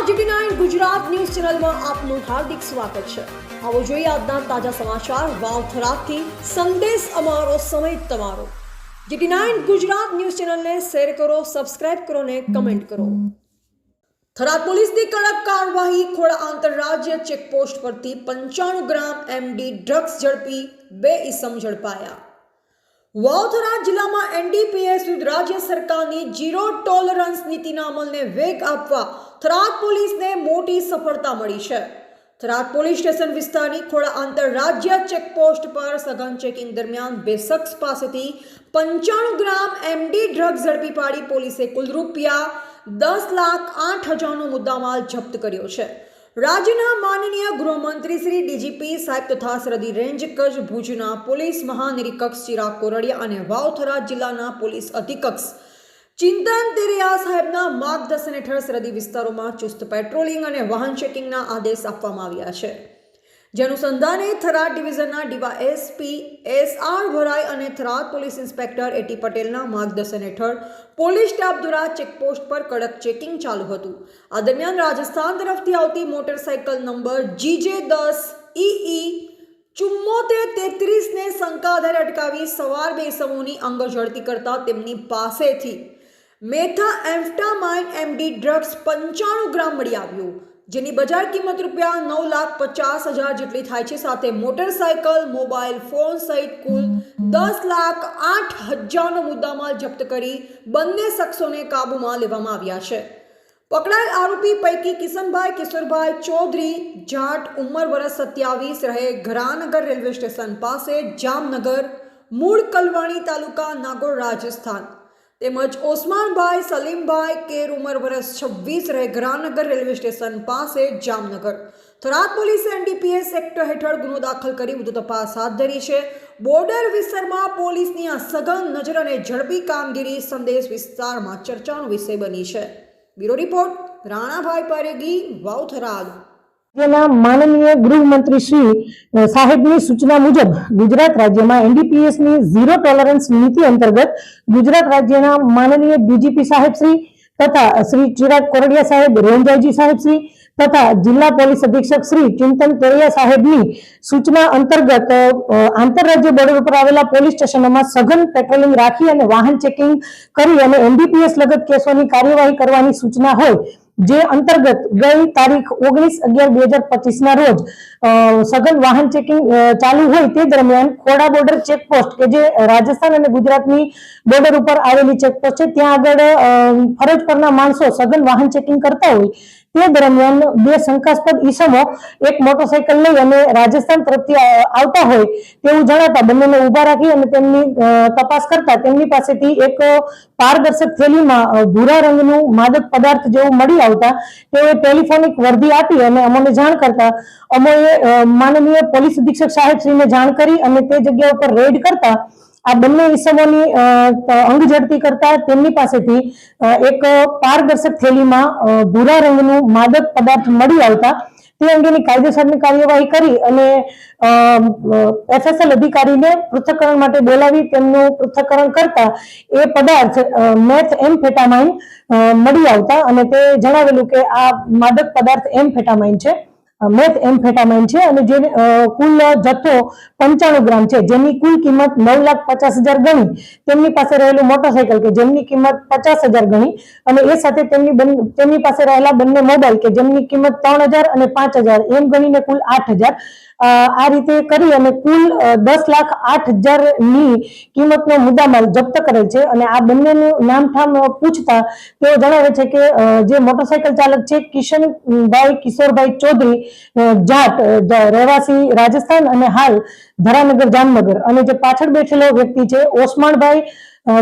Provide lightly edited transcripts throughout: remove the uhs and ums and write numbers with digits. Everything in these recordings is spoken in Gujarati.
GT9 ગુજરાત ન્યૂઝ ચેનલમાં આપનું હાર્દિક સ્વાગત છે। આવો જોઈએ આજના તાજા સમાચાર વાવથરાથી સંદેશ અમારો સમય તમારો। GT9 ગુજરાત ન્યૂઝ ચેનલને શેર કરો, સબસ્ક્રાઇબ કરો ને કમેન્ટ કરો। થરાદ પોલીસની કડક કાર્યવાહી। ખોડા આંતરરાજ્ય ચેકપોસ્ટ પરથી 95 ગ્રામ MD ડ્રગ્સ ઝડપી 2 ઇસમ ઝડપાયા। વાવથરા જિલ્લામાં NDPS વિરુદ્ધ રાજ્ય સરકારની ઝીરો ટોલરન્સ નીતિના અમલને વેગ આપવા થરાદ પોલીસને મોટી સફળતા મળી છે। થરાદ પોલીસ સ્ટેશન વિસ્તારની ખોડા આંતરરાજ્ય ચેકપોસ્ટ પર સઘન ચેકિંગ દરમિયાન 2 શખ્સ પાસેથી 95 ગ્રામ MD ડ્રગ્સ ઝડપી પાડી પોલીસે કુલ રૂપિયા 10,08,000નો મુદ્દામાલ જપ્ત કર્યો છે। રાજ્યના માનનીય ગૃહમંત્રી શ્રી DGP સાહેબ તથા સરહદી રેન્જ કચ્છ ભુજના પોલીસ મહાનિરીક્ષક ચિરાગ કોરડિયા અને વાવથરા જિલ્લાના પોલીસ અધિક્ષક ચિંતન તેરિયા સાહેબના માર્ગદર્શન હેઠળ સરહદી વિસ્તારોમાં ચુસ્ત પેટ્રોલિંગ અને વાહન ચેકિંગના આદેશ આપવામાં આવ્યા છે। જે અનુસંધાને થરાદ ડિવિઝનના DYSP SR ભરાઈ અને થરાદ પોલીસ ઇન્સ્પેક્ટર AT પટેલના માર્ગદર્શન હેઠળ પોલીસ સ્ટાફ દ્વારા ચેકપોસ્ટ પર કડક ચેકિંગ ચાલુ હતું। આ દરમિયાન રાજસ્થાન તરફથી આવતી મોટરસાઇકલ નંબર GJ10 EE 7433 ને શંકા આધારે અટકાવી સવાર 2 ઇસમોની અંગ ઝડપી કરતા તેમની પાસેથી મેથાએમ્ફેટામાઇન MD ડ્રગ્સ 95 ગ્રામ મળી આવ્યું, જેની બજાર કિંમત રૂપિયા 9,50,000 જેટલી થાય છે। સાથે મોટરસાઇકલ, મોબાઈલ ફોન સહિત કુલ 10,08,000નો મુદ્દામાલ જપ્ત કરી બંને શખ્સોને કાબૂમાં લેવામાં આવ્યા છે। પકડાયેલ આરોપી પૈકી કિશનભાઈ કિશોરભાઈ ચૌધરી જાટ ઉંમર વર્ષ 27 રહે ઘરાનગર રેલવે સ્ટેશન પાસે જામનગર, મૂળ કલવાણી તાલુકા નાગોર રાજસ્થાન, તેમજ ઓસમાનભાઈ સલીમભાઈ કેર ઉંમર વર્ષ 26 રહે ઘરાનગર રેલવે સ્ટેશન પાસે જામનગર। થરાદ પોલીસે NDPS એક્ટ હેઠળ ગુનો દાખલ કરી વધુ તપાસ હાથ ધરી છે। બોર્ડર વિસ્તારમાં પોલીસની આ સઘન નજર અને ઝડપી કામગીરી સંદેશ વિસ્તારમાં ચર્ચાનો વિષય બની છે। Bureau report Ranabhai Paregi, Vavtharad. माननीय गृहमंत्री श्री साहेबनी सूचना मुजब गुजरात राज्य में NDPS ની ઝીરો ટોલરન્સ નીતિ अंतर्गत गुजरात राज्य माननीय DGP साहेब श्री तथा श्री चिराग कोरडिया साहेब, रेंज IG साहेब श्री तथा जिला पोलीस अधीक्षक श्री चिंतन तेरिया साहेबनी सूचना अंतर्गत आंतरराज्य बॉर्डर पर आवेला पोलीस स्टेशनों में सघन पेट्रोलिंग राखी અને વાહન ચેકિંગ કરી અને NDPS લગત કેસોની કાર્યવાહી કરવાની સૂચના હોય, જે અંતર્ગત ગઈ તારીખ 19/11/2025 ના રોજ સઘન વાહન ચેકિંગ ચાલુ હોય તે દરમિયાન ખોડા બોર્ડર ચેકપોસ્ટ કે જે રાજસ્થાન અને ગુજરાતની બોર્ડર ઉપર આવેલી ચેકપોસ્ટ છે, ત્યાં આગળ ફરજ પરના માણસો સઘન વાહન ચેકિંગ કરતા હોય તે દરમિયાન 2 શંકાસ્પદ ઈસમો એક મોટરસાઇકલ લઈ અને રાજસ્થાન તરફથી આવતા હોય તેવું જણાતા બંનેને ઊભા રાખી અને તેમની તપાસ કરતા તેમની પાસેથી એક પારદર્શક થેલીમાં ભૂરા રંગનું માદક પદાર્થ જેવું મળી આવતા તેઓએ ટેલિફોનિક વર્દી આપી અને અમને જાણ કરતા અમોએ માનનીય પોલીસ અધિક્ષક સાહેબ શ્રીને જાણ કરી અને તે જગ્યા ઉપર રેડ કરતા આ બંને ઇસમોની અંગ ઝડપી કરતા તેમની પાસેથી એક પારદર્શક થેલીમાં ભૂરા રંગનું માદક પદાર્થ મળી આવતા તે અંગેની કાયદેસરની કાર્યવાહી કરી અને FSL અધિકારીને પૃથ્થકરણ માટે બોલાવી તેમનું પૃથ્થકરણ કરતા એ પદાર્થ મેથએમ્ફેટામાઇન મળી આવતા અને તે જણાવેલું કે આ માદક પદાર્થ એમ્ફેટામાઇન છે, મેથએમ્ફેટામાઇન છે અને જે કુલ જથ્થો 95 ગ્રામ છે, જેની કુલ કિંમત 9,50,000 ગણી તેમની પાસે રહેલું મોટરસાઇકલ કે જેમની કિંમત 50,000 ગણી અને એ સાથે તેમની પાસે રહેલા બંને મોબાઈલ કે જેમની કિંમત 3,000 અને 5,000 એમ ગણીને કુલ 8,000 આ રીતે કરી અને કુલ 10,08,000ની કિંમતનો મુદ્દામાલ જપ્ત કરેલ છે। અને આ બંનેનું નામઠામ પૂછતા તેઓ જણાવે છે કે જે મોટરસાઇકલ ચાલક છે કિશનભાઈ કિશોરભાઈ ચૌધરી જાટ રહેવાસી રાજસ્થાન અને હાલ ધરાનગર જામનગર અને જે પાછળ બેઠેલો વ્યક્તિ છે ઓસમાનભાઈ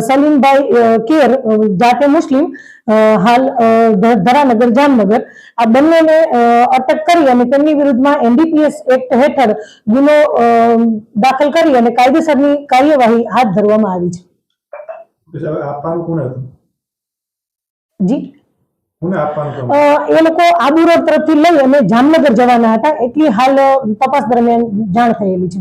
સલીમભાઈ કેર જાતે મુસ્લિમ હાલ ધરાનગર જામનગર, આ બંનેને અટક કરી અને તેમની વિરુદ્ધમાં NDPS એક્ટ હેઠળ ગુનો દાખલ કરી અને કાયદેસરની કાર્યવાહી હાથ ધરવામાં આવી છે। જી એ લોકો આબુ રોડ તરફથી લઈ અને જામનગર જવાના હતા, એટલી હાલ તપાસ દરમિયાન જાણ થયેલી છે।